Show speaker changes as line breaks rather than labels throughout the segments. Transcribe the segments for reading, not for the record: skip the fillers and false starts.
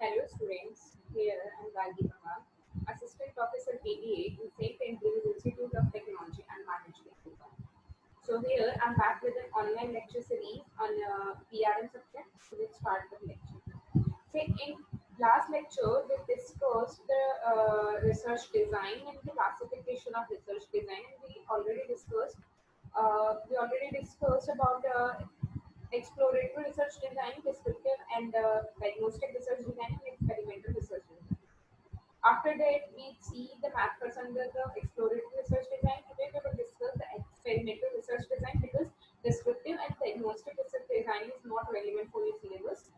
Hello students, here I am Raghi, Assistant Professor KDA in Saitm Institute of Technology and Management. So here I am back with an online lecture series on PRM subject. So let's start the lecture. So in last lecture we discussed the research design and the classification of research design, and we already discussed about exploratory research design, descriptive and diagnostic research design, and experimental research design. After that, we see the methods under the exploratory research design. Today, we will discuss the experimental research design because descriptive and diagnostic research design is not relevant for your syllabus.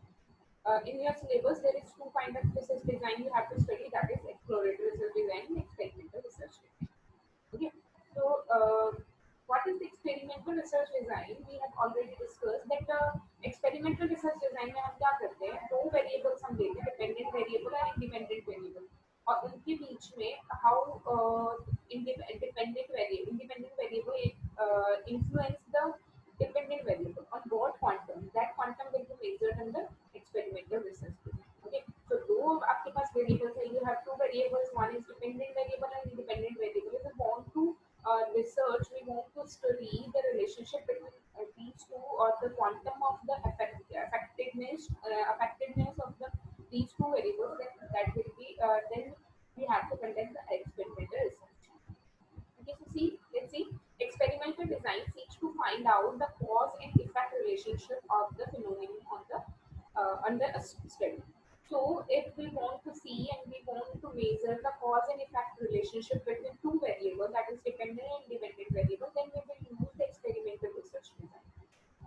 In your syllabus, there is two kind of research design you have to study. That is exploratory research design and experimental research design. Okay. So, what is the experimental research design? We have already discussed that experimental research design में हम क्या करते हैं, दो variables हम लेते हैं, dependent variable और इंडिपेंडेंट वेरिएबल, और उनके बीच में how independent variable influence the dependent variable on what quantum, that quantum will be measured under experimental research design. Okay, so दो आपके पास वेरिएबल्स है, you have two variables, one is dependent variable and independent variable. If you want to research, we want to study the relationship between these two, or the quantum of the effectiveness of the these two variables, then that will be then we have to conduct the experimental research. Okay, so let's see. Experimental design seeks to find out the cause and effect relationship of the phenomenon on the under a study. So, if we want to see and we want to measure the cause and effect relationship between two variables, that is dependent and independent variable, then we will use the experimental research design.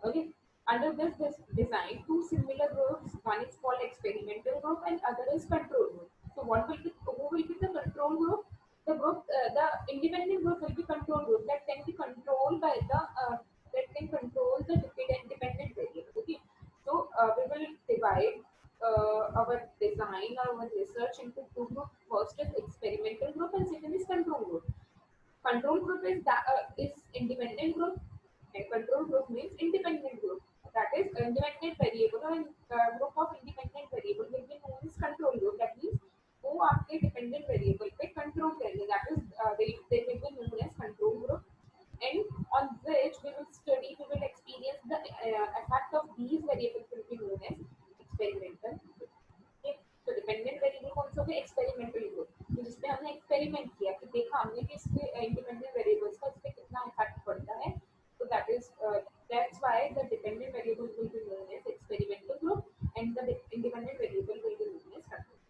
Okay. Under this design, two similar groups, one is called experimental group and other is control group. So who will be the control group? The independent group will be control group that can be controlled by that can control the dependent variable. Okay. So we will divide our design or our research into two groups. First is experimental group and second is control group. Control group is independent group, and control group means independent group. That is independent variable, and group of independent variable will be known as control group. That means वो आपके dependent variable पे control करेंगे. That is they will be known as control group. And on which we will experience the effect of these variables will be known as experimental group. Okay? So dependent variable कौन सा होगा? Experimental group. तो जिसमें हमने experiment किया, कि देखा हमने कि इसके इंडिपेंडेंट वेरिएबल्स का इस पे कितना इफेक्ट पड़ता है. So that's why the dependent variable will be known as experimental group and the independent variable will be known as control.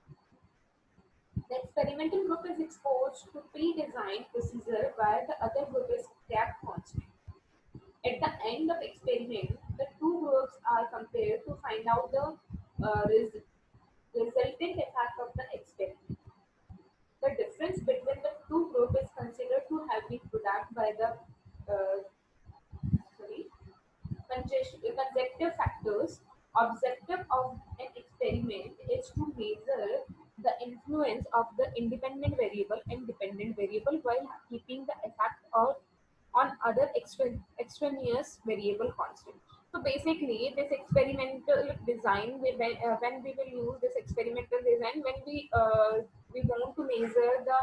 The experimental group is exposed to pre-designed procedure while the other group is kept constant. At the end of experiment, the two groups are compared to find out the resultant effect of the experiment. The difference between the two groups is considered to have been produced by the conjective factors. Objective of an experiment is to measure the influence of the independent variable and dependent variable while keeping the effect on other extraneous variable constant. So basically, this experimental design, when we will use this experimental design, when we want to measure the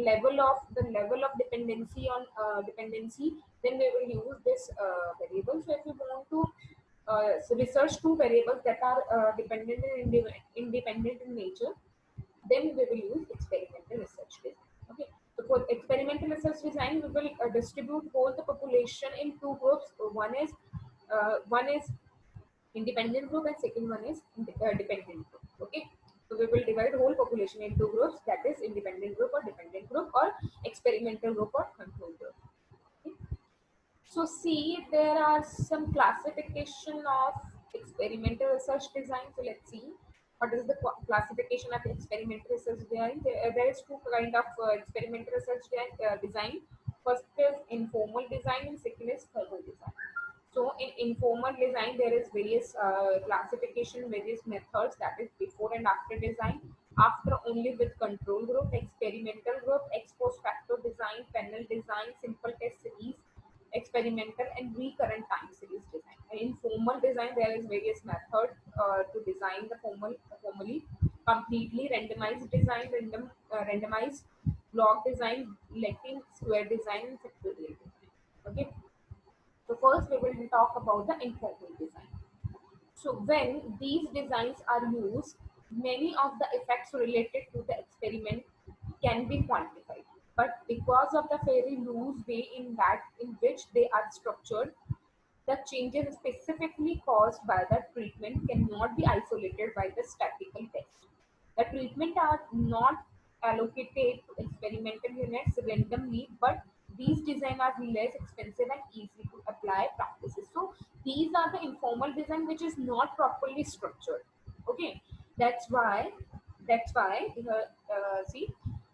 level of dependency on dependency, then we will use this variable. So if we want to research two variables that are dependent and independent in nature, then we will use experimental research design. Okay. So for experimental research design, we will distribute whole the population in two groups. One is independent group and second one is dependent group. Okay. So we will divide whole population in two groups, that is independent group or dependent group, or experimental group or control group. Okay. So see, there are some classification of experimental research design. So let's see what is the classification of experimental research design. There is two kind of experimental research design. First is informal design and second is formal design. So in informal design, there is various classification, various methods, that is before and after design. After only with control group, experimental group, ex post facto design, panel design, simple test series, experimental and recurrent time series design. And in formal design, there is various methods to design the formally. completely randomized design, randomized block design, electing square design, and sectorial design. Okay. So first we will talk about the informal design. So when these designs are used, many of the effects related to the experiment can be quantified. But because of the very loose way in which they are structured, the changes specifically caused by the treatment cannot be isolated by the statistical test. The treatment are not allocated to experimental units randomly, but these design are less expensive and easy to apply practices. So these are the informal design which is not properly structured. Okay, that's why see,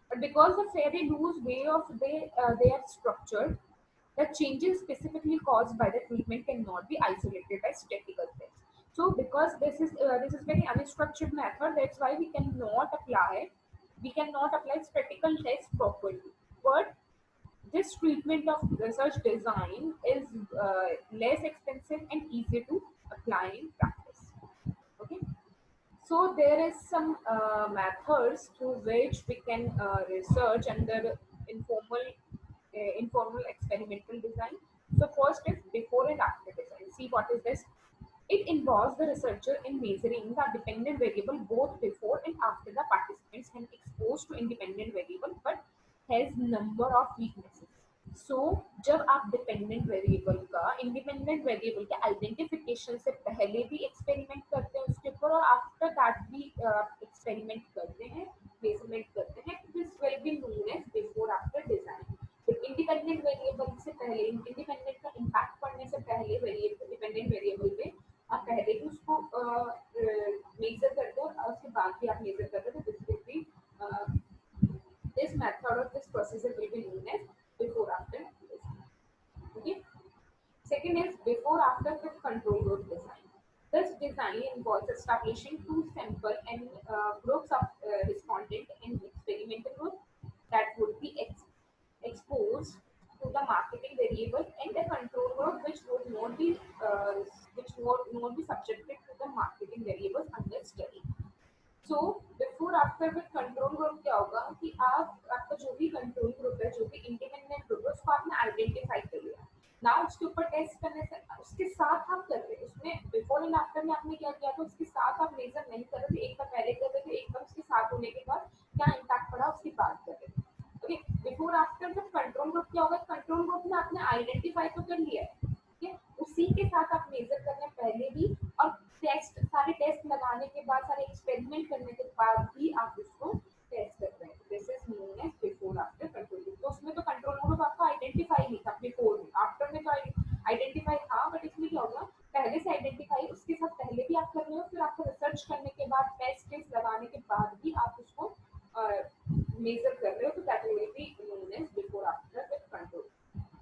but because the very loose way of they are structured, the changes specifically caused by the treatment cannot be isolated by statistical tests. So, because this is very unstructured method, that's why we cannot apply statistical tests properly. But this treatment of research design is less expensive and easy to apply in practice. Okay. So there is some methods through which we can research under informal experimental design. So first is before and after design. See what is this? It involves the researcher in measuring the dependent variable both before and after the participants have exposed to independent variable but has number of weaknesses. सो जब आप dependent variable का independent variable के identification से पहले भी experiment करते हैं उसके ऊपर और आफ्टर दैट भी एक्सपेरिमेंट करते हैं मेजरमेंट करते हैं this will be known as before after design independent variable से पहले इंडिपेंडेंट का इम्पैक्ट पड़ने से पहले वेरिएबल डिपेंडेंट वेरिएबल पे आप पहले भी उसको मेजर करते हो और उसके बाद भी आप मेजर करते हो this will B this method or this procedure will be known as before after design. Okay. Second is before after with control group design. This design involves establishing two sample and groups of respondent in experimental group that would be exposed to the marketing variable and a control group which would not be subjected to the marketing variables under study. So before after with control group क्या होगा कि आप आपका जो भी control group है जो भी इंडिपेंडेंट ग्रुप है उसको आपने आइडेंटिफाई कर लिया ना उसके ऊपर टेस्ट करने से उसके साथ आप कर रहे हैं उसमें बिफोर एंड आफ्टर में आपने क्या किया था उसके साथ आप मेजर नहीं कर रहे थे एक बार पहले कर रहे थे एक बार उसके साथ होने के बाद क्या इम्पैक्ट पड़ा उसकी बात कर रहे थे ओके बिफोर आफ्टर जब कंट्रोल ग्रुप क्या होगा कंट्रोल ग्रुप में आपने आइडेंटिफाई तो कर लिया है ठीक है उसी के साथ आप मेजर करने पहले भी और सारे टेस्ट लगाने के बाद सारे एक्सपेरिमेंट करने के बाद भी आप उसको टेस्ट कर रहे हैं this is known as before after control group तो उसमें तो कंट्रोल ग्रुप आपको आइडेंटिफाई नहीं था अपने कोड में आफ्टर में तो आइडेंटिफाई था बट इसमें क्या होगा पहले से आइडेंटिफाई उसके साथ पहले भी आप कर रहे हो फिर आपको रिसर्च करने के बाद टेस्ट लगाने के बाद भी आप उसको मेजर कर रहे हो तो that will be known as before after with control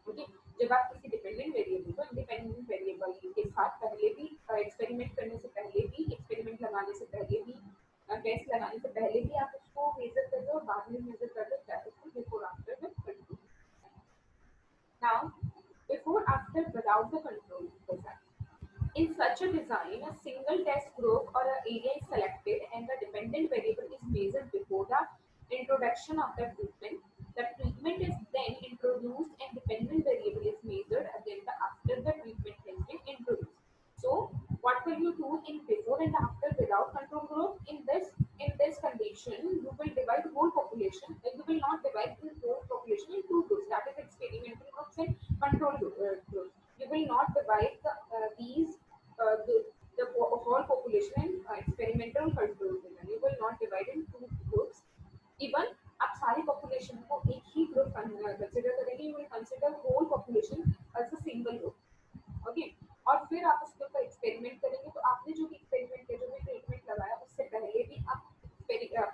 okay जब आप किसी डिपेंडेंट वेरिएबल को इंडिपेंडेंट वेरिएबल के साथ पहले भी एक्सपेरिमेंट करने से पहले भी एक्सपेरिमेंट लगाने से पहले भी टेस्ट लगाने से पहले भी आप उसको मेजर कर रहे हो बाद में मेजर कर रहे हो उसको before after with control now before after without the control design in such a design, a single test group or an area is selected and the dependent variable is measured before the introduction of the treatment. The treatment is then introduced and dependent variable is measured again after the treatment has been introduced. So, what will you do in before and after without control group? In this condition, you will divide whole population. You will not divide the whole population in two groups. That is experimental groups and control groups. You will not divide the whole population in experimental control design. You will not divide in two groups. Even आप सारी population को एक ही group consider करेंगे. You will consider whole population as a single group. Okay और फिर आप उसके ऊपर एक्सपेरिमेंट करेंगे तो आपने जो भी एक्सपेरिमेंट किया जो भी ट्रीटमेंट लगाया उससे पहले भी आप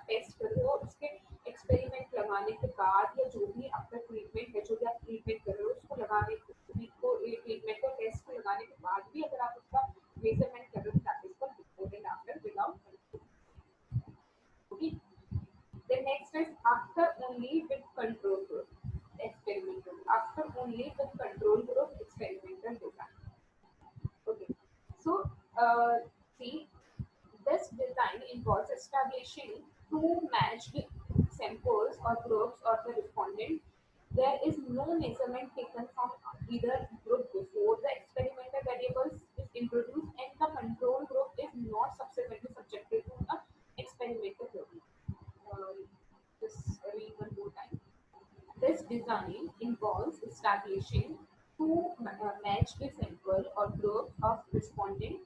टेस्ट कर रहे हो उसके एक्सपेरिमेंट लगाने के बाद या जो भी आपका ट्रीटमेंट है जो भी आप ट्रीटमेंट कर रहे हो उसको लगाने को ट्रीटमेंट को टेस्ट को लगाने के बाद भी अगर आप उसका मेजरमेंट कर रहे हो that is called before and after without okay the next is after only with control group experimental after only with control group experimental design okay so see this design involves establishing two matched samples or groups or the respondent. There is no measurement taken from either group before the experimental variables is introduced, and the control group is not subsequently subjected to the experimental group. Just read one more time. This design involves establishing two matched sample or group of respondents.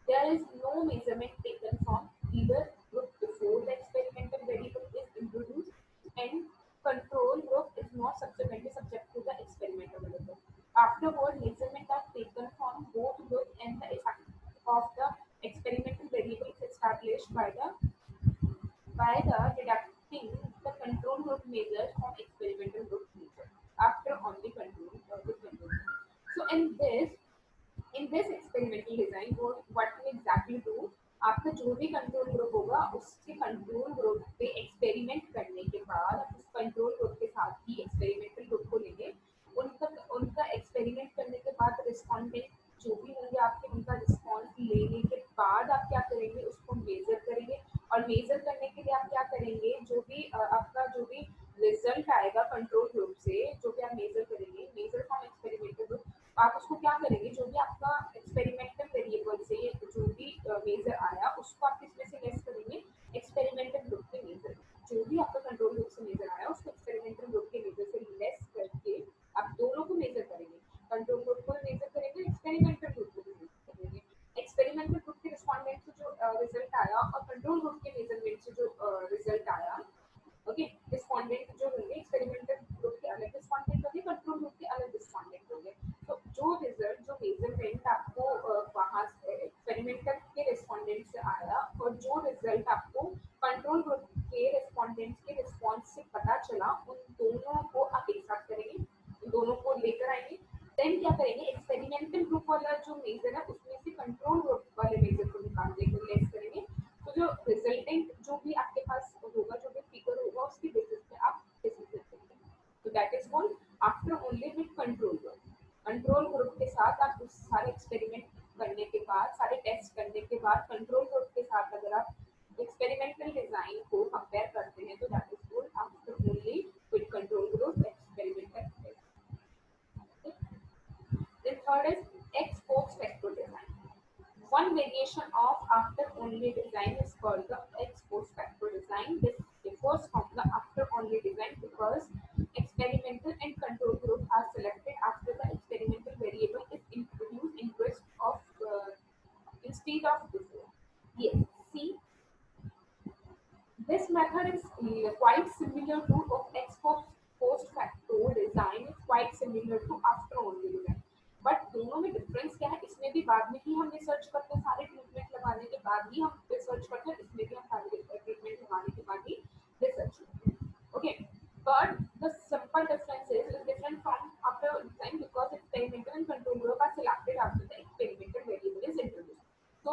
There is no measurement taken from either group before the experimental variable is introduced, and control group is not subsequently subject to the experimental variable. Afterward, measurements are taken from both groups, and the effect of the experimental variable is established by the deducting the control group measures from experimental group measures after only control. So in this experimental design what we exactly do, आपका जो भी control group होगा उसके control group पे experiment करने के बाद आप उस कंट्रोल ग्रुप के साथ ही एक्सपेरिमेंटल ग्रुप को लेंगे, उनका उनका एक्सपेरिमेंट करने के बाद रिस्पॉन्डेंट जो भी होंगे आपके उनका रिस्पॉन्स लेने के बाद आप क्या करेंगे, उसको मेजर करेंगे। और मेजर करने के लिए आप क्या करेंगे, आपका जो भी रिजल्ट आएगा कंट्रोल ग्रुप से, जो भी आप मेजर करेंगे, मेजर फ्रॉम एक्सपेरिमेंटल ग्रुप, आप उसको क्या करेंगे, जो भी आपका एक्सपेरिमेंटल वेरिएबल से जो भी मेजर आया उसको आप किसमें से लेस करेंगे, एक्सपेरिमेंटल ग्रुप के मेजर। जो भी आपका कंट्रोल ग्रुप से मेजर आया उसको एक्सपेरिमेंटल ग्रुप के मेजर से लेस करके आप दोनों को मेजर करेंगे। कंट्रोल ग्रुप को मेजर करेंगे, एक्सपेरिमेंटल ग्रुप को मेजर करेंगे। एक्सपेरिमेंटल ग्रुप के रिस्पॉन्डेंट से जो रिजल्ट आया और कंट्रोल ग्रुप के मेजरमेंट से जो रिजल्ट आया, ओके, रिस्पॉन्डेंट जो होंगे एक्सपेरिमेंटल ग्रुप के अलग रिस्पॉन्डेंट होंगे, कंट्रोल ग्रुप के अलग रिस्पॉन्डेंट होंगे। तो जो रिजल्ट जो मेजरमेंट आपको वहां से एक्सपेरिमेंटल के रिस्पॉन्डेंट से आया और जो रिजल्ट आपको कंट्रोल ग्रुप के रिस्पॉन्डेंट्स के रिस्पॉन्स से पता चला, उन दोनों को आप एक साथ करेंगे, उन दोनों को लेकर आएंगे। देन क्या करेंगे, एक्सपेरिमेंटल ग्रुप वाला जो मेजर है उसमें से कंट्रोल ग्रुप वाले मेजर को निकाल देंगे, लेस करेंगे। तो जो रिजल्टेंट जो भी आपके पास होगा, जो भी फिगर होगा, उसकी बेसिस पे आप डिसीजन लेंगे। तो that is called after only with control group. Control group के साथ आप उस सारे एक्सपेरिमेंट करने के बाद, सारे टेस्ट करने के बाद, कंट्रोल ग्रुप के साथ अगर आप एक्सपेरिमेंटल डिजाइन को कंपेयर करते हैं तो that is called after only with control group experimental. The third is ex post facto design. One variation of after only design is called the ex post facto design. This differs from the after only design because experimental and control group are selected after the experimental variable is introduced instead of before. Yes, see, this method is quite similar to of ex post facto design is quite similar to after only design. But दोनों में difference क्या है, इसमें भी बाद में ही हम research करते हैं, सारे ट्रीटमेंट लगाने के बाद ही हम रिसर्च करते हैं, इसमें भी हम सारे ट्रीटमेंट लगाने के बाद ही रिसर्च करते हैं। Okay, but the simple difference is different from after design because experimental and control group are selected after the experimental variable is introduced. तो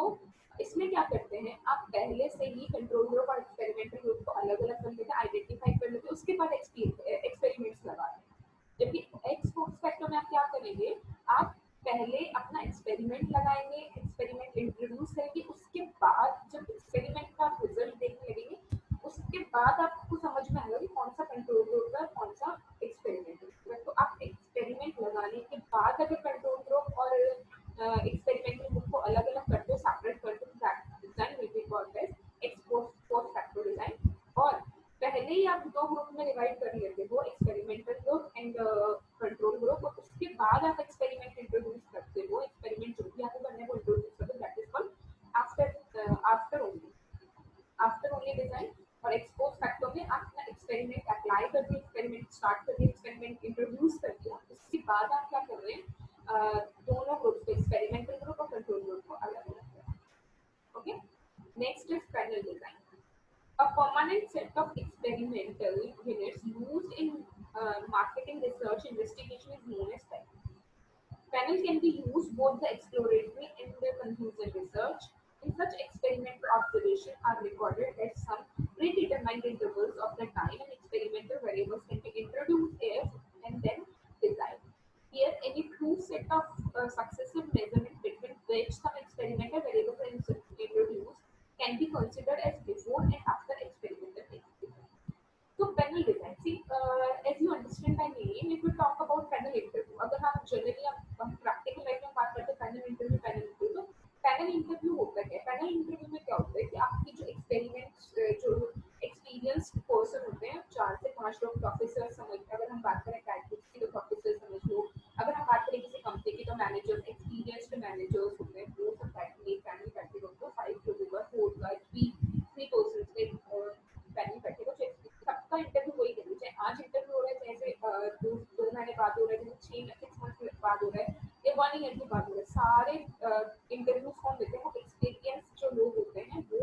इसमें क्या करते हैं, आप पहले से ही कंट्रोल ग्रुप और एक्सपेरिमेंटल ग्रुप को अलग अलग कर लेते हैं, आइडेंटिफाई कर लेते हैं, उसके बाद एक्सपेरिमेंट्स लगाते हैं। जबकि एक्स पोस्ट फैक्टर में आप क्या करेंगे, आप पहले अपना एक्सपेरिमेंट लगाएंगे, एक्सपेरिमेंट इंट्रोड्यूस करेंगे, उसके बाद जब एक्सपेरिमेंट का रिजल्ट देखने लगेंगे, उसके बाद आपको समझ में आएगा कि कौन सा कंट्रोल ग्रुप है, कौन सा एक्सपेरिमेंट है। तो आप एक्सपेरिमेंट लगाने के बाद अगर कंट्रोल ग्रुप और एक्सपेरिमेंटल ग्रुप को अलग अलग करते हो, सेपरेट करते हो, design will be called as ex post factor design. और पहले ही आप दो ग्रुप में डिवाइड कर लेते हो, experimental group and control group, और उसके बाद आप एक्सपेरिमेंट इंट्रोड्यूस करते हो, एक्सपेरिमेंट जो भी आपको करने को इंट्रोड्यूस करते हो, that is called after only design. और एक्सपोज फैक्टर में आप अपना एक्सपेरिमेंट अप्लाई कर दिए, एक्सपेरिमेंट स्टार्ट कर दिए, एक्सपेरिमेंट इंट्रोड्यूस कर दिया, उसके बाद आप क्या कर रहे हैं, दोनों ग्रुप को, एक्सपेरिमेंटल ग्रुप और कंट्रोल ग्रुप को अलग अलग कर रहे हैं। Okay, next is panel design. A permanent set of experimental units used in marketing research investigation is known as panel. Panel can be used both the exploratory and the conclusion research. In such experimental observations are recorded at some predetermined intervals of the time, and experimental variables can be introduced if and then desired. Here, any true set of successive measurements between which some experimental variables are introduced can be considered as again, if we talk about panel interview, अगर हम generally हम practical life में बात करते हैं panel interview तो panel interview होता है। पैनल इंटरव्यू में क्या होता है कि आपकी जो एक्सपेरिमेंट्स जो एक्सपीरियंस पर्सन होते हैं 4 से 5 लोग प्रोफेसर समझ, अगर हम बात करें कैटलिस्ट की तो प्रोफेसर समझ लो, अगर हम बात करें किसी कंपनी की तो मैनेजर्स, एक्सपीरियंस्ड मैनेजर्स होते हैं, वो सब पैनल बैठे होते हैं, 5 लोग होगा, 4 का 3 पर्सन के पैनल बैठे होते हैं। सबका इंटरव्यू वही करेंगे, चाहे आज इंटरव्यू हो रहा है, जैसे 2 महीने बाद हो रहा है, जैसे 6 मंथ बाद हो रहा है या 1 ईयर के बाद हो रहा है, सारे इंटरव्यूज कौन देते हैं? वो एक्सपीरियंस जो लोग होते हैं, वो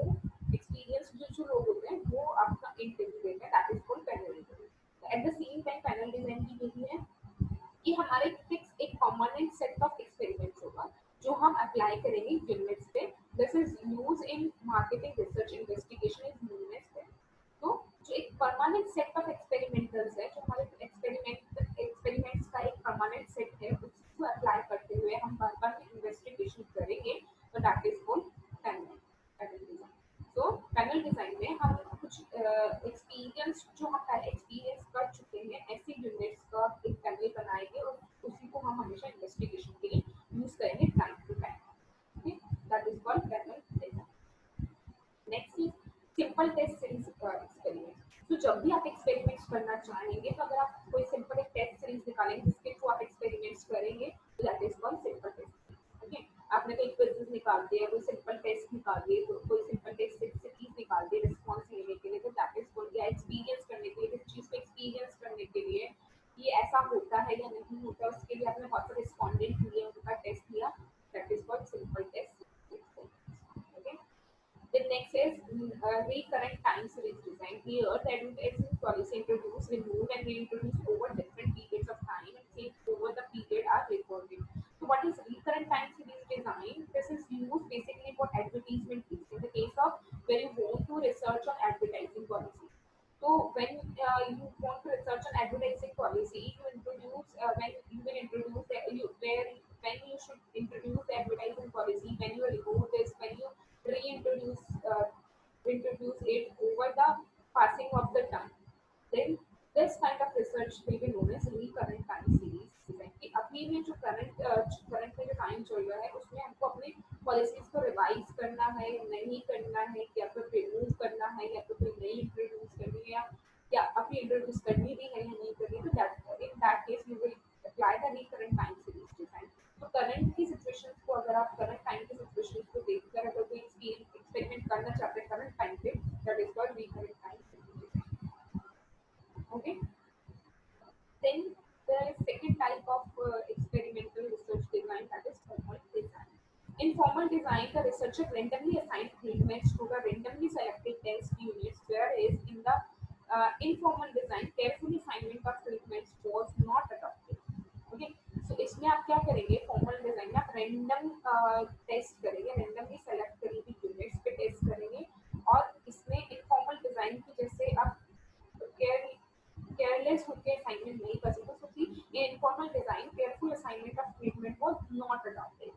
एक्सपीरियंस जो लोग होते हैं वो आपका इंटरव्यू देते हैं, that is called panel interview. At the same time panel design की यही है कि हमारे फिक्स एक परमानेंट सेट ऑफ एक्सपेरिमेंट्स होगा जो हम अप्लाई करेंगे यूनिट्स पे। This is use in marketing research investigation is known as that. तो जो एक परमानेंट सेट ऑफ एक्सपेरिमेंटल्स है, जो हमारे एक्सपेरिमेंट्स का एक परमानेंट सेट है, उसको अप्लाई करते हुए हम बार बार इन्वेस्टिगेशन करेंगे, तो that is called panel design. तो पैनल डिजाइन में हम कुछ एक्सपीरियंस जो हम पहले एक्सपीरियंस कर चुके हैं ऐसे यूनिट्स का एक पैनल बनाएंगे और उसी को हम हमेशा इन्वेस्टिगेशन के लिए यूज करेंगे time to time. That is called panel design. Next is simple test series experiment. तो जब भी आप एक्सपेरिमेंट्स करना चाहेंगे, तो अगर आप कोई सिंपल एक टेस्ट सीरीज निकालेंगे जिसके थ्रू आप एक्सपेरिमेंट्स करेंगे, तो that is called simple test. Okay, आपने कोई क्विज़ेस निकाल दिया, कोई सिंपल टेस्ट निकाल दिए, तो कोई सिंपल टेस्ट सीरीज निकाल दी रिस्पॉन्स लेने के लिए, तो दैट इज कॉल्ड, या एक्सपीरियंस करने के लिए, किसी चीज को एक्सपीरियंस करने के लिए ये ऐसा होता है या नहीं होता, उसके लिए आपने बहुत सारे रिस्पॉन्डेंट लिए, उनका टेस्ट लिया, that is called simple test. Okay, the next is recurrent time series design. Here, the advertising policy introduce, remove, and reintroduce over different periods of time and change over the period are recorded. So, what is recurrent time series design? This is used basically for advertisement piece. In the case of where you want to research on advertising policy. So, when you want to research on advertising policy, you introduce when you will introduce the, you, where when you should introduce the advertising policy, when you remove this, when you reintroduce introduce it over the passing of the time. Then this kind of research will be known as recurrent time series design। कि अभी में जो current में जो time चल रहा है उसमें हमको अपने पॉलिसीज को रिवाइज करना है, नहीं करना है, या फिर रिमूव करना है, या फिर कोई नई इंट्रोड्यूस करनी है, या अभी इंट्रोड्यूस करनी भी है या नहीं करनी, तो that in that case you will apply the recurrent time series design. तो करंट की सिचुएशंस को, अगर आप करंट टाइम की सिचुएशंस को देखकर अगर कोई एक्सपेरिमेंट करना चाहते हैं करंट टाइम पे, that is called recurrent time series design. Okay, then there is second type of experimental research design, that is formal design. In formal design, the researcher randomly assigned treatments to the randomly selected test units, whereas in the informal design, careful assignment of treatments was not adopted. Okay, so इसमें आप क्या करेंगे? Formal design में आप random test करेंगे, randomly select करी हुई units पे टेस्ट करेंगे, और इसमें इनफॉर्मल डिजाइन की जैसे आप केयरलेस होकर असाइनमेंट नहीं कर सकते, क्योंकि ये informal design careful assignment of treatment was not adopted.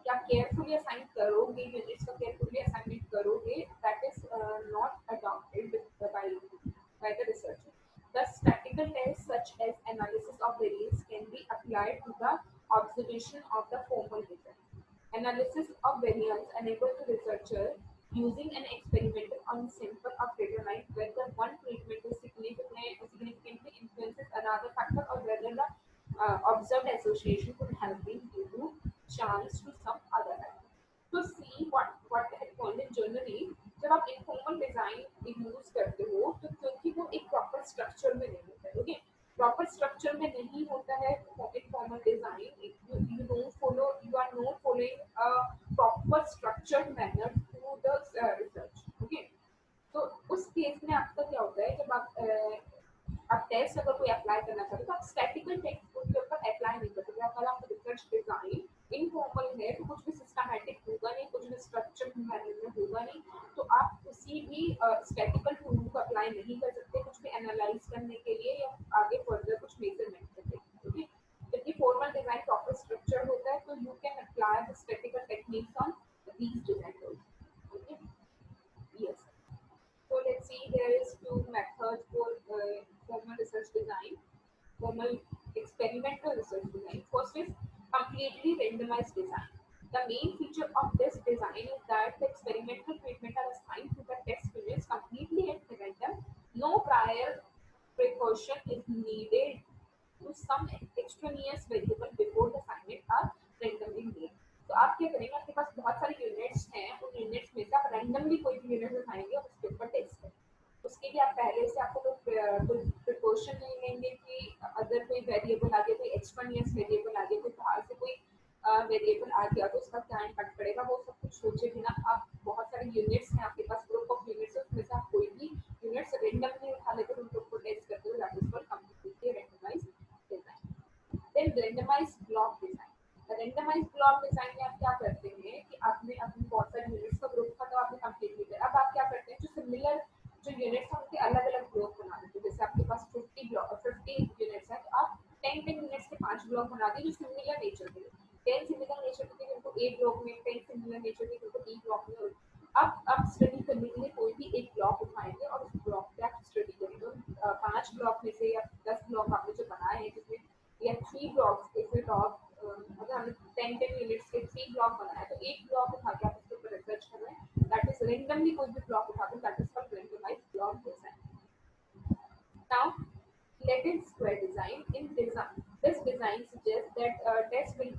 क्या केयरफुली असाइन करोगे, यूनिट्स को केयरफुली असाइनमेंट करोगे, that is not adopted by the researcher. The statistical tests such as analysis of variance can be applied to the observation of the formal design. Analysis of variance enables the researcher using an experimental ensemble of determine whether one treatment is significantly influences another factor or whether the observed association could have been due to chance to some other factor. तो see what at point generally जब आप informal design use करते हो, तो क्योंकि वो एक proper structure में नहीं होता है, ओके, प्रॉपर स्ट्रक्चर में नहीं होता है informal design, you don't follow, you are not following a proper structured manner to the research. Okay, तो उस केस में आपका क्या होता है, जब आप टेस्ट अगर कोई अप्लाई करना चाहते हो तो आप स्टैटिकल टेक्स्ट के ऊपर अप्लाई नहीं कर सकते। अगर आप रिसर्च डिजाइन इनफॉर्मल है तो कुछ भी सिस्टमैटिक होगा नहीं, कुछ भी स्ट्रक्चर मैनर में होगा नहीं, तो आप किसी भी स्टैटिकल टूल को अप्लाई नहीं कर सकते कुछ भी एनालाइज करने के लिए या आगे फर्दर कुछ मेजरमेंट करने के लिए। जबकि फॉर्मल डिजाइन प्रॉपर स्ट्रक्चर होता है, तो you can apply the statistical techniques on these design. Okay, yes, so let's see, there is two methods for formal research design. Formal experimental research design. First is completely randomized design. The main feature of this design is that the experimental treatment are assigned to the test units completely at random. No prior precaution is needed to some extraneous variable before the assignment are randomly made. तो आप क्या करेंगे, आपके पास बहुत सारे units हैं, उन units में से आप रैंडमली कोई भी यूनिट उठाएंगे और उसके ऊपर टेस्ट करेंगे. उसके लिए आप पहले से आपको कोई प्रिकॉशन नहीं लेंगे कि अगर कोई वेरिएबल आ गया, कोई एक्सट्रानियस वेरिएबल आ गया, कोई बाहर से कोई वेरिएबल आ गया तो उसका क्या इम्पैक्ट पड़ेगा, वो सब कुछ सोचे बिना आप बहुत सारे यूनिट्स हैं आपके पास, ग्रुप ऑफ यूनिट्स है, उसमें से आप कोई भी यूनिट्स रेंडमली उठा लेकर उनको टेस्ट करते हो. That is called completely randomised design. Then randomised block design. Randomised block design में आप क्या करते हैं कि आपने अपनी बहुत सारे यूनिट्स का ग्रुप था तो आपने कंप्लीट किया. अब आप क्या करते हैं, जो सिमिलर जो यूनिट्स हैं उनके अलग अलग ब्लॉक बना देते हैं. जैसे आपके पास 50 यूनिट्स हैं तो आप 10 यूनिट्स के 5 ब्लॉक बना दिए जो सिमिलर नेचर के. 10 सिमिलर नेचर के उनको ए ब्लॉक में, 10 सिमिलर नेचर के उनको बी ब्लॉक में. अब स्टडी करने के लिए कोई भी एक ब्लॉक उठाएंगे और उस ब्लॉक पे आप स्टडी करेंगे. 5 ब्लॉक में से या 10 ब्लॉक आपने जो बनाए हैं जिसमें या 3 ब्लॉक्स, इसमें टॉप अगर हमने 10 यूनिट्स के 3 ब्लॉक बनाए तो एक ब्लॉक उठा के आप उसके ऊपर रिसर्च कर रहे हैं. दैट इज रेंडमली कोई भी ब्लॉक उठा के, that is called randomised block design. Now Latent square design. In design, this design suggests that test will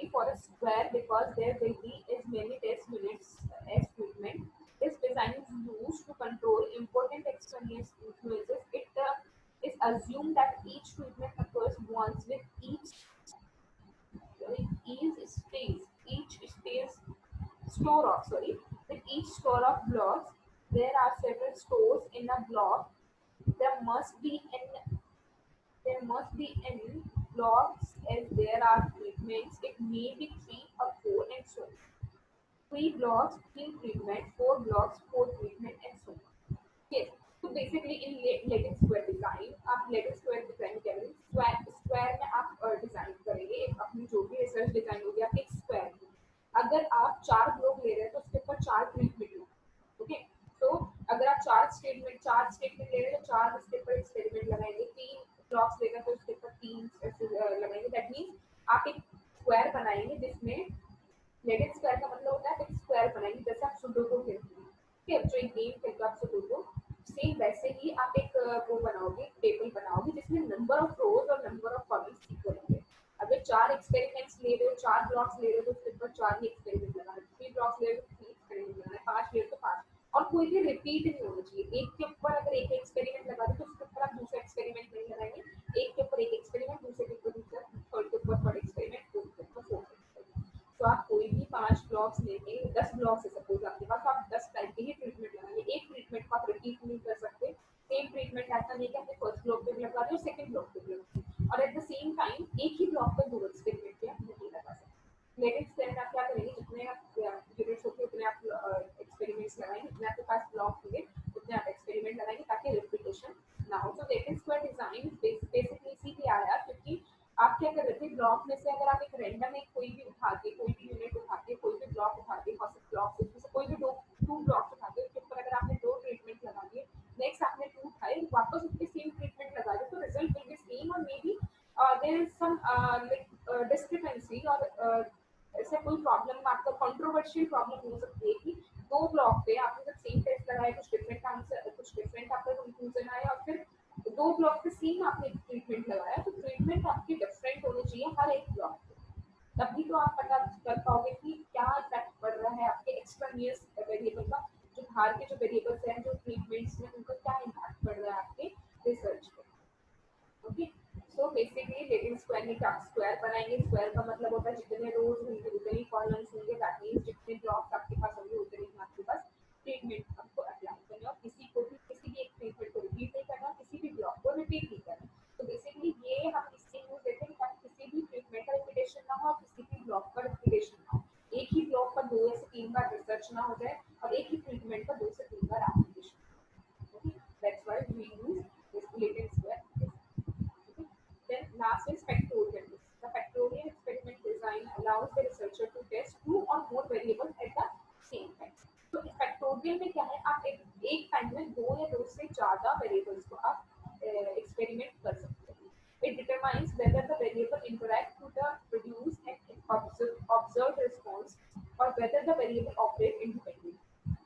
be for a square because there will be as many test units as treatment. This design is used to control important extraneous influences. It is assumed that each treatment occurs once with each store of with each store of blocks. There are several stores in a block. There must be n blocks as there are treatments. It may be 3 or 4 and so on. 3 blocks, 3 treatment, 4 blocks, 4 treatment and so on. Yes. So basically in Latent square design, आप Latent square design क्या करेंगे, square में आप design करेंगे एक अपनी जो भी रिसर्च डिजाइन होगी आप एक स्क्वायर में. अगर आप 4 ब्लॉक ले रहे हैं तो उसके ऊपर 4 ट्रीटमेंट लो. ओके. तो अगर आप 4 स्टेटमेंट ले रहे हैं तो 4 उसके ऊपर एक्सपेरिमेंट लगाएंगे. 3 ब्लॉक्स लेकर तो उसके ऊपर 3 लगाएंगे. दैट मीन्स आप एक स्क्वायर बनाएंगे जिसमें लेटेंट स्क्वायर का मतलब होता है एक स्क्वायर बनाएंगे जैसे आप सुडोकू खेलते हैं. ठीक है, जो एक गेम खेलते हो आप सुडोकू, सेम वैसे ही आप एक वो बनाओगे, टेबल बनाओगे जिसमें नंबर ऑफ रोज और नंबर ऑफ कॉलम्स इक्वल होंगे. अगर 4 एक्सपेरिमेंट्स ले रहे हो, 4 ब्लॉक्स ले रहे हो तो उसके ऊपर 4 ही एक्सपेरिमेंट लगाना है. 3 ब्लॉक्स ले रहे हो तो 3 एक्सपेरिमेंट लगाना है. 5 ले रहे हो तो 5. और कोई भी रिपीट नहीं होना चाहिए. एक के ऊपर अगर एक एक्सपेरिमेंट लगा दो तो उसके ऊपर आप दूसरा एक्सपेरिमेंट नहीं लगाएंगे. एक के ऊपर एक एक्सपेरिमेंट, दूसरे के ऊपर दूसरा, थर्ड के ऊपर थर्ड एक्सपेरिमेंट, फोर्थ के ऊपर फोर्थ एक्सपेरिमेंट. तो आप कोई भी 5 ब्लॉक्स लेके 10 ब्लॉक्स है सपोज आपके पास, आप 10 टाइप के ही ट्रीटमेंट लगाएंगे. एक ट्रीटमेंट को आप रिपीट नहीं कर सकते. सेम ट्रीटमेंट ऐसा नहीं कि आपने फर्स्ट ब्लॉक पे भी लगा दिया और सेकंड ब्लॉक पे भी लगा दिया और एट द सेम टाइम एक ही ब्लॉक पे 2 एक्सपेरिमेंट किया नहीं लगा सकते. लेटेंट स्क्वायर में आप क्या करेंगे, जितने आप यूनिट्स होते उतने आप एक्सपेरिमेंट्स लगाएंगे, जितने आपके पास ब्लॉक होंगे उतने आप एक्सपेरिमेंट लगाएंगे ताकि रिपीटेशन ना हो. तो लेटेंट स्क्वायर डिजाइन बेसिकली इसीलिए आया क्योंकि आप क्या कर रहे थे, ब्लॉक में से अगर आप एक रैंडम एक कोई भी उठा के, कोई भी यूनिट उठा के, कोई भी ब्लॉक उठा के, ब्लॉक से कोई भी 2 ब्लॉक्स उठा के उसके ऊपर अगर आपने 2 ट्रीटमेंट लगा दिए, नेक्स्ट आपने 2 उठाए वापस उसके सेम ट्रीटमेंट लगा दिए तो रिजल्ट विल बी सेम और may be there is some like discrepancy और ऐसा कोई प्रॉब्लम, आपका कंट्रोवर्शियल प्रॉब्लम हो सकती है कि 2 ब्लॉक पे आपने जब सेम टेस्ट लगाया कुछ डिफरेंट आंसर, कुछ डिफरेंट आपका कंक्लूजन आया और फिर 2 ब्लॉक पे सेम आपने ट्रीटमेंट लगाया तो ट्रीटमेंट आपकी डिफरेंट होनी चाहिए हर एक ब्लॉक पे. तभी तो आप पता कर पाओगे कि क्या इफेक्ट पड़ रहा है आपके एक्सट्रानियस वेरिएबल का, जो बाहर के जो वेरिएबल्स हैं जो ट्रीटमेंट्स में उनका क्या इम्पैक्ट पड़ रहा है आपके रिसर्च पे. Okay. So basically latent square में आप स्क्वायर बनाएंगे. स्क्वायर का मतलब होता है जितने रोज होंगे उतने कॉलम्स होंगे. दैट मीन्स जितने ब्लॉक्स आपके पास होंगे उतने ही आपके पास ट्रीटमेंट आपको अप्लाई करना और किसी को भी किसी भी एक ट्रीटमेंट को रिपीट नहीं करना, किसी भी ब्लॉक को रिपीट नहीं करना. तो बेसिकली ये हम इससे यूज देते हैं ताकि किसी भी ट्रीटमेंट का रिपीटेशन ना हो और किसी भी ब्लॉक का रिपीटेशन ना हो. एक ही ब्लॉक पर 2 से 3 बार रिसर्च ना हो जाए और एक ही ट्रीटमेंट पर 2 से 3 बार application. Okay, that's why we use this latent square. Then last is factorial. The factorial experiment design allows the researcher to test 2 or more variables at the same time. तो factorial में क्या है, आप एक time में 2 या 2 से ज़्यादा वेरिएबल्स को आप एक्सपेरिमेंट कर सकते हैं. It determines whether the variable interact with the produced and observed response or whether the variable operate independently.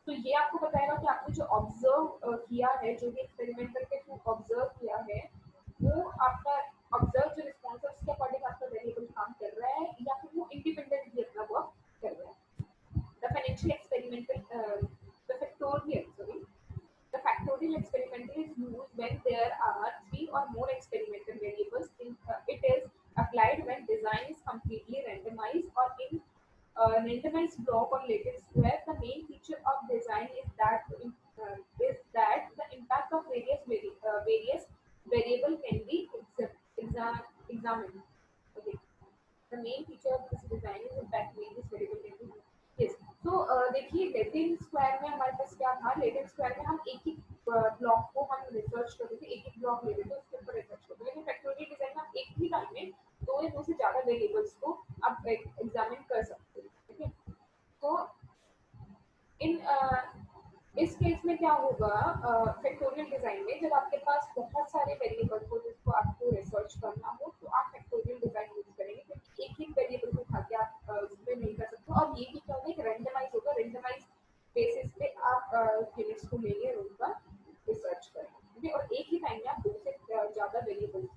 तो ये आपको बताएगा कि आपने जो ऑब्जर्व किया है, जो भी एक्सपेरिमेंटल के थ्रू ऑब्जर्व किया है, वो आपका ऑब्जर्व जो रिस्पॉन्स है उसके अकॉर्डिंग आपका वेरिएबल काम कर रहा है या फिर वो इंडिपेंडेंटली अपना वर्क कर रहा है. The financial experimental, the factorial, sorry, the factorial experimental is used when there are three or more experimental variables. It is applied when design is completely randomized or in randomized block or lattice square. The main feature of design is that the impact of various variable can be examined. Okay. The main feature of this design is impact various variable can be. Yes. तो देखिए Latin square में हमारे पास क्या था. Latin square में हम एक ही block को हम रिसर्च करते थे, एक ब्लॉक लेते थे, उसके ऊपर रिसर्च करते थे. लेकिन फैक्टोरियल डिजाइन में आप एक ही टाइम में दो या दो से ज्यादा वेरिएबल्स को आप एग्जामिन कर सकते हैं. ठीक है. तो इन इस केस में क्या होगा, फैक्टोरियल डिजाइन में जब आपके पास बहुत सारे वेरिएबल हो जिसको आपको रिसर्च करना हो तो आप फैक्टोरियल डिजाइन यूज करेंगे, क्योंकि एक ही वेरिएबल को उठा के आप उसमें नहीं कर सकते. और ये भी क्या होगा, एक रेंडमाइज होगा. रेंडमाइज बेसिस पे आप यूनिट्स को लेंगे और उनका रिसर्च करेंगे. ठीक है. और एक ही टाइम में आप दो से ज्यादा वेरिएबल्स